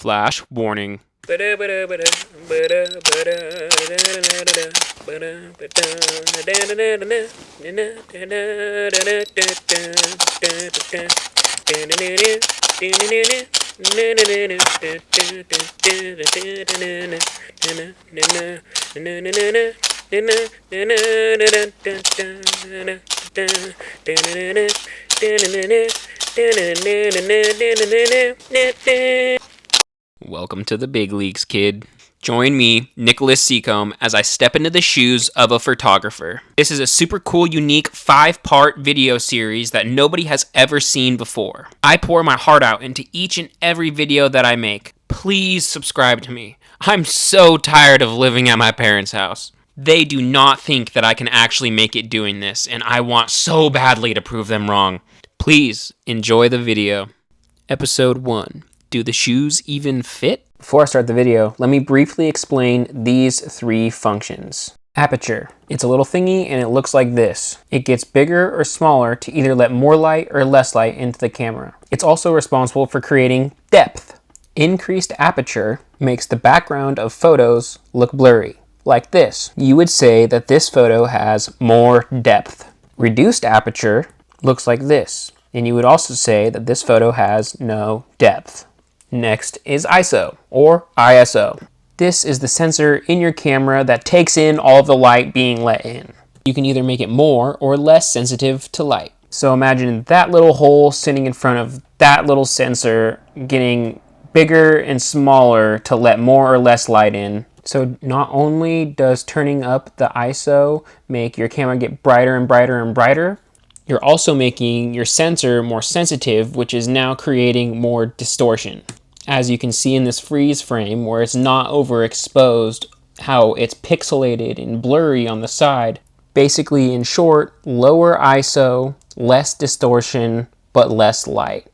Flash warning. Welcome to the big leagues, kid. Join me, Nicholas Seacombe, as I step into the shoes of a photographer. This is a super cool, unique 5-part video series that nobody has ever seen before. I pour my heart out into each and every video that I make. Please subscribe to me. I'm so tired of living at my parents' house. They do not think that I can actually make it doing this, and I want so badly to prove them wrong. Please enjoy the video. Episode 1. Do the shoes even fit? Before I start the video, let me briefly explain these 3 functions. Aperture. It's a little thingy and it looks like this. It gets bigger or smaller to either let more light or less light into the camera. It's also responsible for creating depth. Increased aperture makes the background of photos look blurry. Like this. You would say that this photo has more depth. Reduced aperture looks like this. And you would also say that this photo has no depth. Next is ISO, or ISO. This is the sensor in your camera that takes in all of the light being let in. You can either make it more or less sensitive to light. So imagine that little hole sitting in front of that little sensor getting bigger and smaller to let more or less light in. So not only does turning up the ISO make your camera get brighter and brighter and brighter, you're also making your sensor more sensitive, which is now creating more distortion. As you can see in this freeze frame where it's not overexposed, how it's pixelated and blurry on the side. Basically, in short, lower ISO, less distortion, but less light.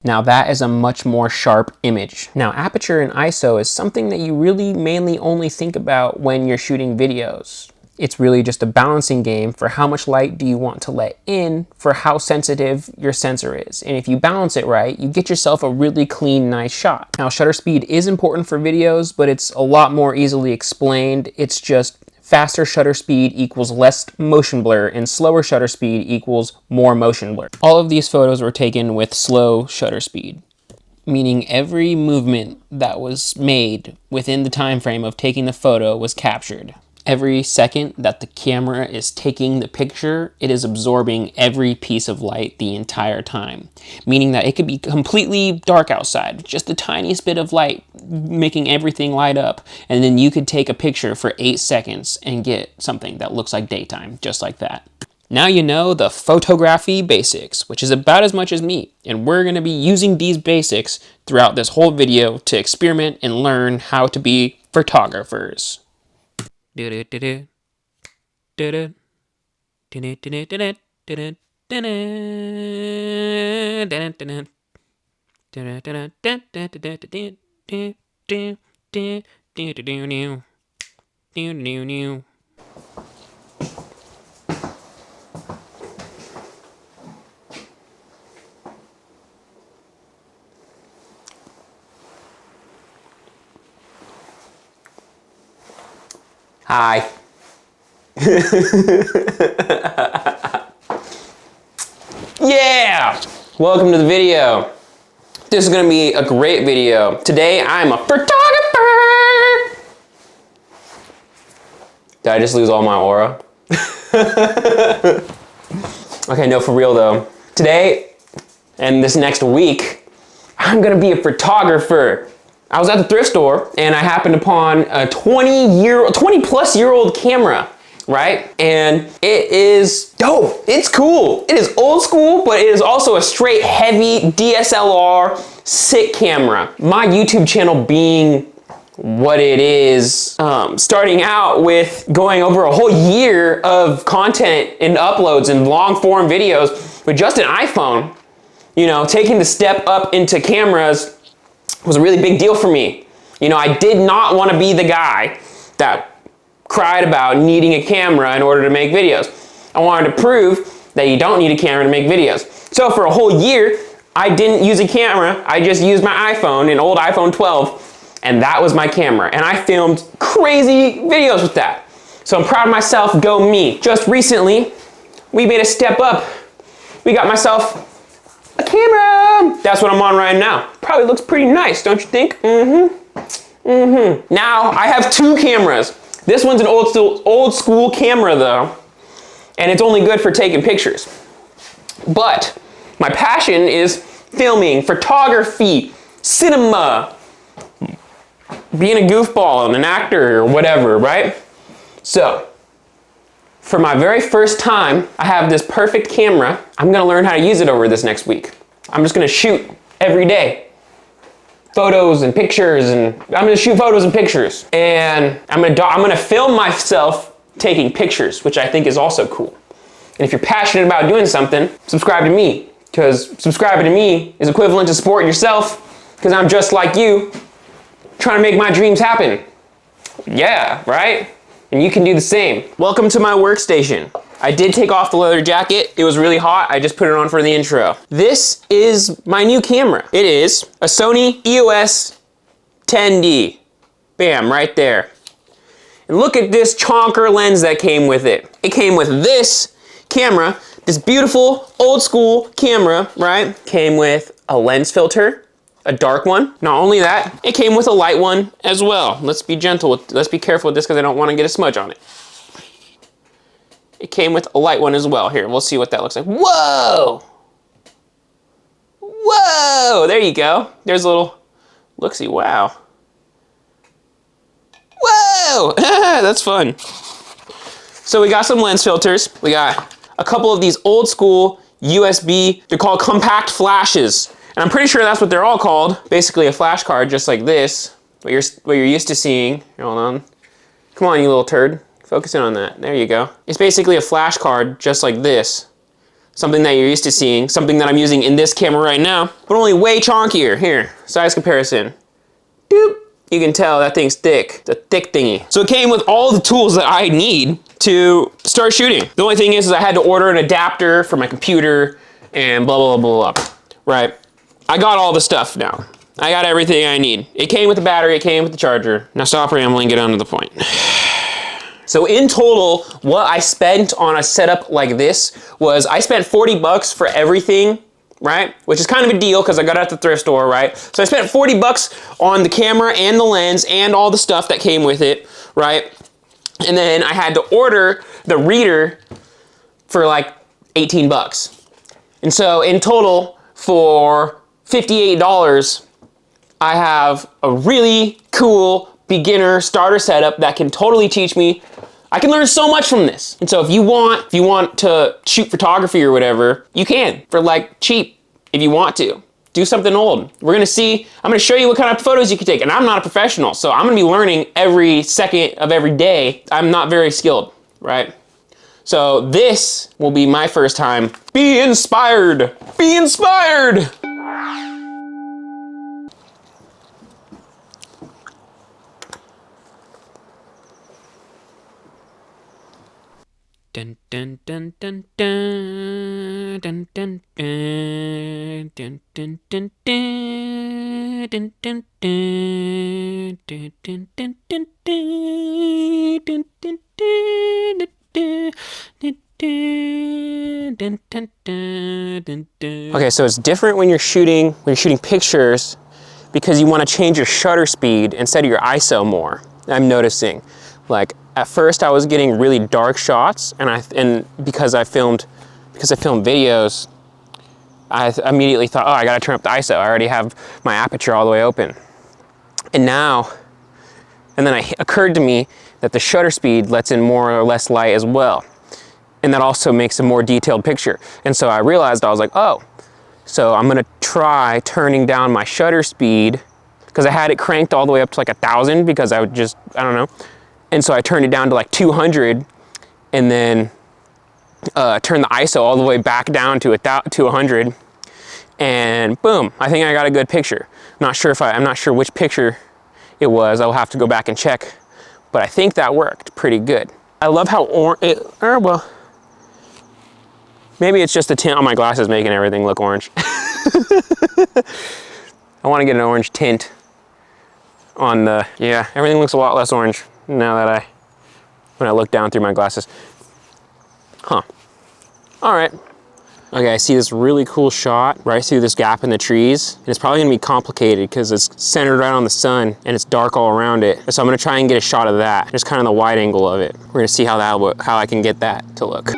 Now that is a much more sharp image. Now aperture and ISO is something that you really mainly only think about when you're shooting videos. It's really just a balancing game for how much light do you want to let in for how sensitive your sensor is. And if you balance it right, you get yourself a really clean, nice shot. Now shutter speed is important for videos, but it's a lot more easily explained. It's just faster shutter speed equals less motion blur and slower shutter speed equals more motion blur. All of these photos were taken with slow shutter speed, meaning every movement that was made within the time frame of taking the photo was captured. Every second that the camera is taking the picture, it is absorbing every piece of light the entire time. Meaning that it could be completely dark outside, just the tiniest bit of light making everything light up, and then you could take a picture for 8 seconds and get something that looks like daytime, just like that. Now you know the photography basics, which is about as much as me, and we're going to be using these basics throughout this whole video to experiment and learn how to be photographers. Hi. Yeah! Welcome to the video. This is gonna be a great video. Today I'm a photographer! Did I just lose all my aura? Okay, no, for real though. Today and this next week, I'm gonna be a photographer. I was at the thrift store and I happened upon a 20 plus year old camera, right? And it is dope. It's cool. It is old school, but it is also a straight heavy DSLR sick camera. My YouTube channel being what it is, starting out with going over a whole year of content and uploads and long form videos with just an iPhone, you know, taking the step up into cameras was a really big deal for me. You know, I did not want to be the guy that cried about needing a camera in order to make videos. I wanted to prove that you don't need a camera to make videos. So for a whole year, I didn't use a camera. I just used my iPhone, an old iPhone 12, and that was my camera. And I filmed crazy videos with that. So I'm proud of myself, go me. Just recently, we made a step up. We got myself a camera. That's what I'm on right now. Probably looks pretty nice, don't you think? Now I have 2 cameras. This one's an old school camera though, and it's only good for taking pictures. But my passion is filming, photography, cinema, being a goofball and an actor or whatever, right? So, for my very first time, I have this perfect camera. I'm gonna learn how to use it over this next week. I'm just gonna shoot every day. Photos and pictures, and I'm gonna shoot photos and pictures. And I'm gonna film myself taking pictures, which I think is also cool. And if you're passionate about doing something, subscribe to me, because subscribing to me is equivalent to supporting yourself, because I'm just like you, trying to make my dreams happen. Yeah, right? And you can do the same. Welcome to my workstation. I did take off the leather jacket. It was really hot. I just put it on for the intro. This is my new camera. It is a Sony EOS 10D. Bam, right there. And look at this chonker lens that came with it. It came with this camera, this beautiful old school camera, right? Came with a lens filter, a dark one. Not only that, it came with a light one as well. Let's be gentle, let's be careful with this because I don't want to get a smudge on it. It came with a light one as well. Here, we'll see what that looks like. Whoa! Whoa! There you go. There's a little look-see, wow. Whoa! That's fun. So we got some lens filters. We got a couple of these old school USB, they're called compact flashes. And I'm pretty sure that's what they're all called. Basically a flash card just like this, what you're used to seeing. Here, hold on. Come on, you little turd. Focus in on that. There you go. It's basically a flash card just like this. Something that you're used to seeing, something that I'm using in this camera right now, but only way chonkier. Here, size comparison. Doop. You can tell that thing's thick. It's a thick thingy. So it came with all the tools that I need to start shooting. The only thing is I had to order an adapter for my computer and blah, blah, blah, blah, right? I got all the stuff now. I got everything I need. It came with the battery, it came with the charger. Now stop rambling, get on to the point. So in total, what I spent on a setup like this was I spent 40 bucks for everything, right? Which is kind of a deal because I got it at the thrift store, right? So I spent 40 bucks on the camera and the lens and all the stuff that came with it, right? And then I had to order the reader for like 18 bucks. And so in total, for $58, I have a really cool beginner starter setup that can totally teach me. I can learn so much from this. And so if you want to shoot photography or whatever, you can for like cheap if you want to. Do something old. I'm gonna show you what kind of photos you can take. And I'm not a professional, so I'm gonna be learning every second of every day. I'm not very skilled, right? So this will be my first time. Be inspired. Be inspired. Dun dun dun dun dun dun dun dun dun dun dun dun dun dun dun dun dun dun dun. Okay, so it's different when you're shooting pictures because you want to change your shutter speed instead of your ISO more. I'm noticing, like, at first I was getting really dark shots, and because I filmed videos, I immediately thought, oh, I gotta turn up the ISO. I already have my aperture all the way open. And then it occurred to me that the shutter speed lets in more or less light as well. And that also makes a more detailed picture. And so I realized, I was like, oh, so I'm gonna try turning down my shutter speed, because I had it cranked all the way up to like 1,000 because I don't know. And so I turned it down to like 200 and then turned the ISO all the way back down to 100, and boom, I think I got a good picture. I'm not sure which picture it was. I'll have to go back and check, but I think that worked pretty good. I love how well, maybe it's just the tint on my glasses making everything look orange. I want to get an orange tint on the, yeah, everything looks a lot less orange now that when I look down through my glasses. Huh. All right. Okay, I see this really cool shot right through this gap in the trees. And it's probably gonna be complicated because it's centered right on the sun and it's dark all around it. So I'm gonna try and get a shot of that, just kind of the wide angle of it. We're gonna see how I can get that to look.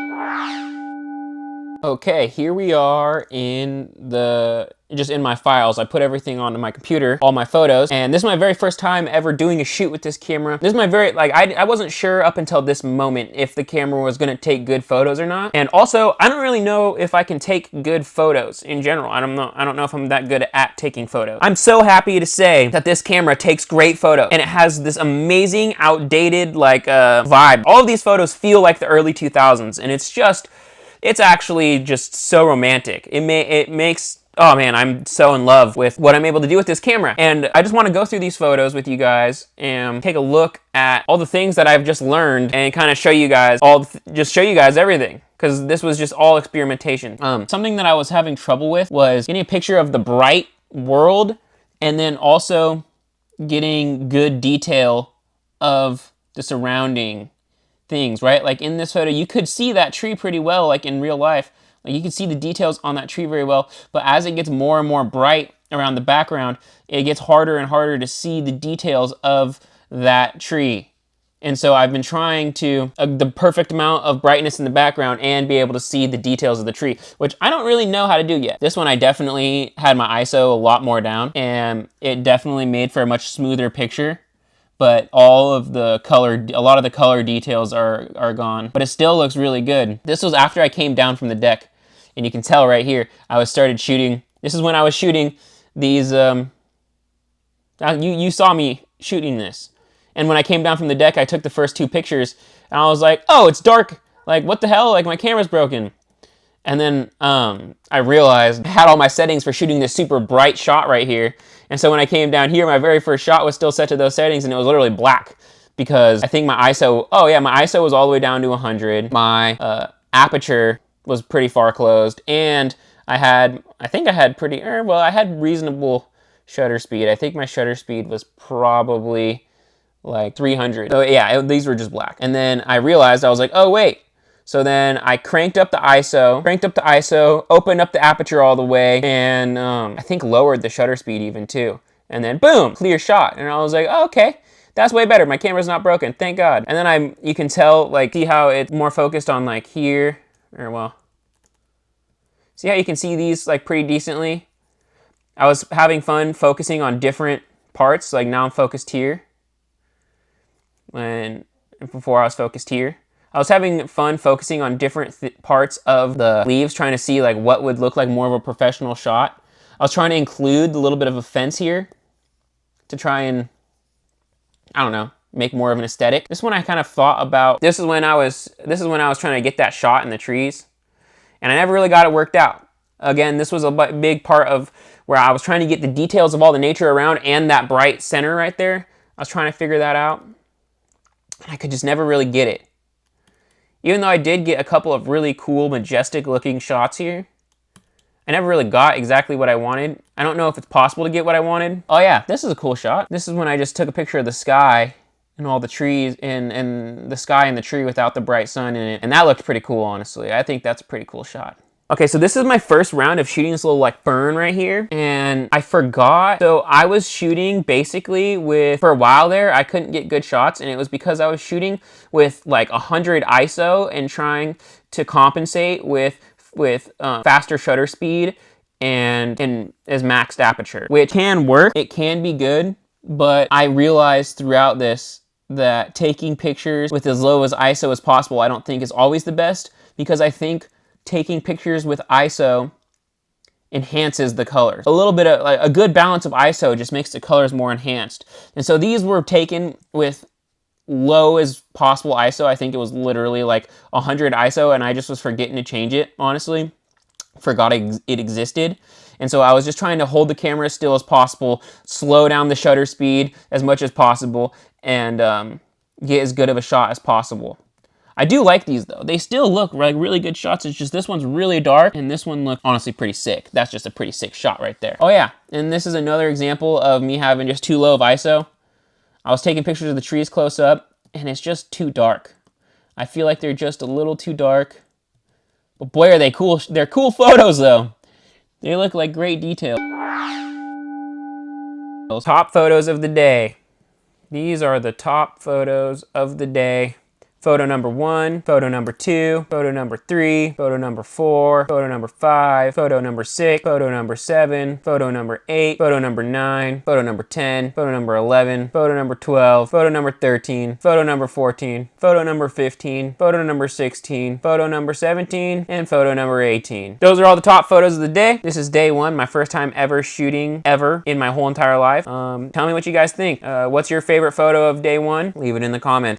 Okay, here we are just in my files. I put everything onto my computer, all my photos, and this is my very first time ever doing a shoot with this camera. This is my I wasn't sure up until this moment if the camera was gonna take good photos or not. And also, I don't really know if I can take good photos in general. I don't know if I'm that good at taking photos. I'm so happy to say that this camera takes great photos, and it has this amazing, outdated, vibe. All of these photos feel like the early 2000s, and it's actually just so romantic. It makes, oh man, I'm so in love with what I'm able to do with this camera. And I just want to go through these photos with you guys and take a look at all the things that I've just learned and kind of show you guys everything. Because this was just all experimentation. Something that I was having trouble with was getting a picture of the bright world and then also getting good detail of the surrounding things, right? Like in this photo, you could see that tree pretty well, like in real life. Like you can see the details on that tree very well, but as it gets more and more bright around the background, it gets harder and harder to see the details of that tree. And so I've been trying to the perfect amount of brightness in the background and be able to see the details of the tree, which I don't really know how to do yet. This one I definitely had my ISO a lot more down, and it definitely made for a much smoother picture. But a lot of the color details are gone, but it still looks really good. This was after I came down from the deck, and you can tell right here, started shooting. This is when I was shooting these, you saw me shooting this. And when I came down from the deck, I took the first 2 pictures, and I was like, oh, it's dark. Like, what the hell? Like, my camera's broken. And then I realized I had all my settings for shooting this super bright shot right here. And so when I came down here, my very first shot was still set to those settings, and it was literally black because I think my ISO, my ISO was all the way down to 100. My aperture was pretty far closed, and I had reasonable shutter speed. I think my shutter speed was probably like 300. So yeah, these were just black. And then I realized, I was like, oh wait. So then I cranked up the ISO, opened up the aperture all the way, and I think lowered the shutter speed even too. And then boom, clear shot. And I was like, oh, okay, that's way better. My camera's not broken, thank God. And then you can tell, like, see how it's more focused on like here, or well, see how you can see these like pretty decently? I was having fun focusing on different parts. Like now I'm focused here, and before I was focused here. I was having fun focusing on different parts of the leaves, trying to see like what would look like more of a professional shot. I was trying to include a little bit of a fence here to try and, I don't know, make more of an aesthetic. This one I kind of thought about. This is when I was trying to get that shot in the trees, and I never really got it worked out. Again, this was a big part of where I was trying to get the details of all the nature around and that bright center right there. I was trying to figure that out, and I could just never really get it. Even though I did get a couple of really cool, majestic looking shots here, I never really got exactly what I wanted. I don't know if it's possible to get what I wanted. Oh yeah, this is a cool shot. This is when I just took a picture of the sky and all the trees and the sky and the tree without the bright sun in it. And that looked pretty cool, honestly. I think that's a pretty cool shot. Okay, so this is my first round of shooting this little like fern right here, and I forgot. So I was shooting basically for a while there, I couldn't get good shots, and it was because I was shooting with like 100 ISO and trying to compensate with faster shutter speed and as maxed aperture, which can work. It can be good, but I realized throughout this that taking pictures with as low as ISO as possible, I don't think is always the best, because I think taking pictures with ISO enhances the colors. A little bit of like a good balance of ISO just makes the colors more enhanced. And so these were taken with low as possible ISO. I think it was literally like 100 ISO, and I just was forgetting to change it, honestly. Forgot it existed. And so I was just trying to hold the camera as still as possible, slow down the shutter speed as much as possible, and get as good of a shot as possible. I do like these though. They still look like really good shots. It's just this one's really dark and this one looked honestly pretty sick. That's just a pretty sick shot right there. Oh yeah, and this is another example of me having just too low of ISO. I was taking pictures of the trees close up and it's just too dark. I feel like they're just a little too dark. But boy, are they cool. They're cool photos though. They look like great detail. Top photos of the day. These are the top photos of the day. Photo number 1, photo number 2, photo number 3, photo number 4, photo number 5, photo number 6, photo number 7, photo number 8, photo number 9, photo number 10, photo number 11, photo number 12, photo number 13, photo number 14, photo number 15, photo number 16, photo number 17, and photo number 18. Those are all the top photos of the day. This is day 1, my first time ever shooting ever in my whole entire life. Tell me what you guys think. What's your favorite photo of day 1? Leave it in the comments.